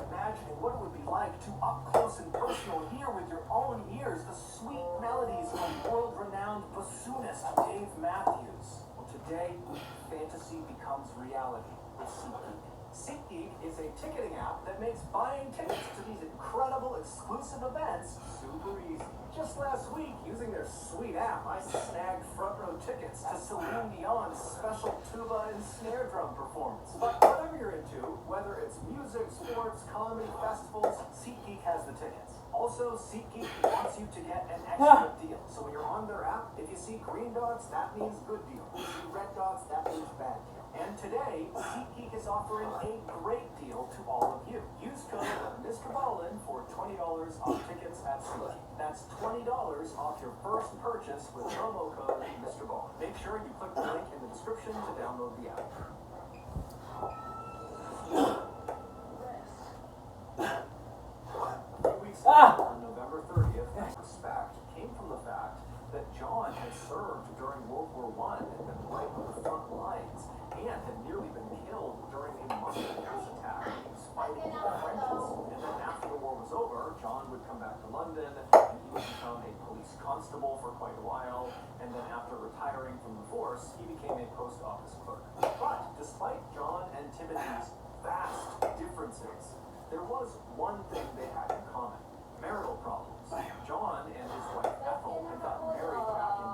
imagining what it would be like to up close and personal hear with your own ears the sweet melodies of world-renowned bassoonist Dave Matthews. Well, today, fantasy becomes reality with SeatGeek. SeatGeek is a ticketing app that makes buying tickets to these incredible exclusive events super easy. Just last week, using their sweet app, I snagged front row tickets to Celine Dion's special tuba and snare drum performance. But whatever you're into, whether it's music, sports, comedy, festivals, SeatGeek has the tickets. Also, SeatGeek wants you to get an extra deal. So when you're on their app, if you see green dots, that means good deal. If you see red dots, that means bad deal. And today, SeatGeek is offering a great deal to all of you. Use code Mr. Ballin for $20 off tickets at SeatGeek. That's $20 off your first purchase with promo code Mr. Ballin. Make sure you click the link in the description to download the app. A few weeks ago, on November 30th, that respect came from the fact that John had served during World War I and been right on the front lines and had nearly been killed during a muscle gas attack when he was fighting in the trenches. And then after the war was over, John would come back to London and he would become a police constable for quite a while. And then after retiring from the force, he became a post office clerk. But despite John and Timothy's vast differences, there was one thing they had in common: marital problems. John and his wife Ethel had gotten married back in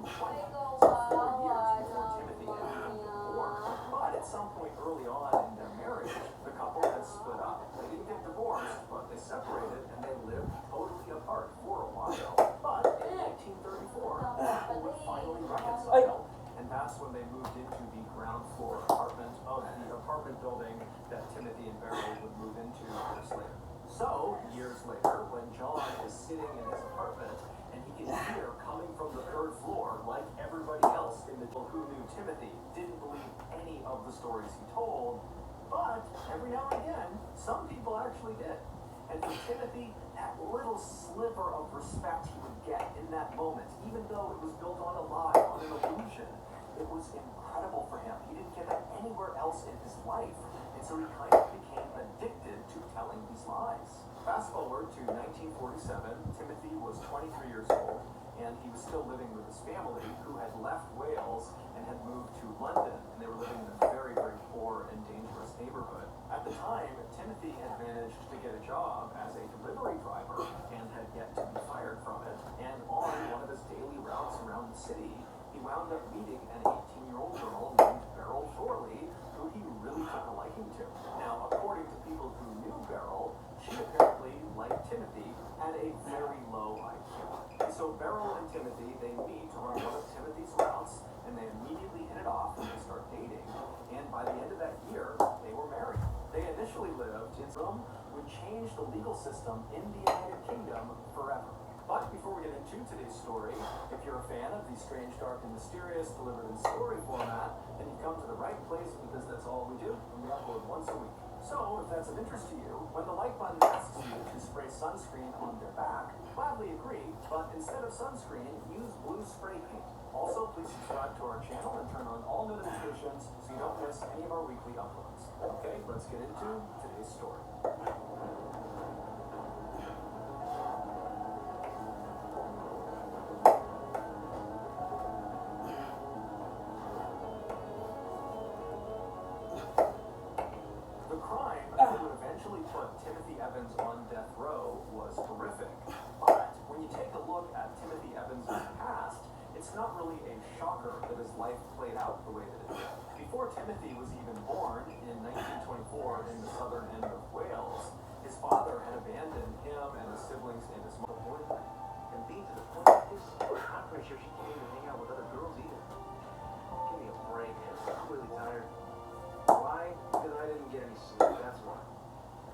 1920, so 4 years before Timothy and Adam were born. But at some point early on in their marriage, the couple had split up. They didn't get divorced, but they separated and they lived totally apart for a while. But in 1934, the couple would finally reconcile, and that's when they moved into the ground floor apartment of the apartment building that Timothy and Beryl would move into years later. So, years later, when John is sitting in his apartment and he can hear coming from the third floor, like everybody else in the who knew Timothy didn't believe any of the stories he told, but every now and again, some people actually did. And for Timothy, that little sliver of respect he would get in that moment, even though it was built on a lie, on an illusion, it was incredible for him. He didn't get that anywhere else in his life. And so he kind of became addicted to telling these lies. Fast forward to 1947, Timothy was 23 years old, and he was still living with his family, who had left Wales and had moved to London, and they were living in a very, very poor and dangerous neighborhood. At the time, Timothy had managed to get a job as a delivery driver and had yet to be fired from it, and on one of his daily routes around the city, he wound up meeting an 18-year-old girl named Beryl Shorley, who he really took a liking to. Now, according to people who knew Beryl, she apparently, like Timothy, had a very low IQ. So Beryl and Timothy, they meet on one of Timothy's routes, and they immediately hit it off and they start dating. And by the end of that year, they were married. They initially lived in some would change the legal system in the United Kingdom forever. But before we get into today's story, if you're a fan of the strange, dark, and mysterious delivered in story format, then you've come to the right place, because that's all we do, and we upload once a week. So, if that's of interest to you, when the like button asks you to spray sunscreen on their back, gladly agree, but instead of sunscreen, use blue spray paint. Also, please subscribe to our channel and turn on all notifications so you don't miss any of our weekly uploads. Okay, let's get into today's story. The crime that would eventually put Timothy Evans on death row was horrific. But when you take a look at Timothy Evans' past, it's not really a shocker that his life played out the way that it did. Before Timothy was even born in 1924 in the southern end of Wales, his father had abandoned him and his siblings and his mother. And being to the point like this, I'm pretty sure she can't even hang out with other girls either. Give me a break. I'm really tired. Why? Because I didn't get any sleep, that's why.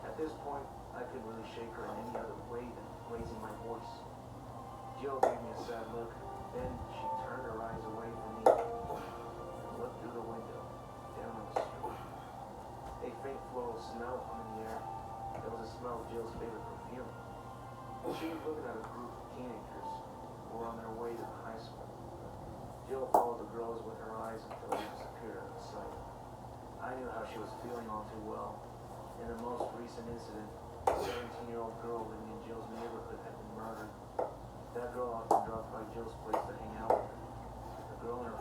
At this point, I couldn't really shake her in any other way than raising my voice. Jill gave me a sad look. Then she turned her eyes away from me and looked through the window, down on the street. A faint floral smell hung in the air. There was a smell of Jill's favorite perfume. She was looking at a group of teenagers who were on their way to the high school. Jill followed the girls with her eyes until they disappeared out of sight. I knew how she was feeling all too well. In the most recent recent incident. A 17-year-old girl living in Jill's neighborhood had been murdered. That girl often dropped by Jill's place to hang out with her. The girl and her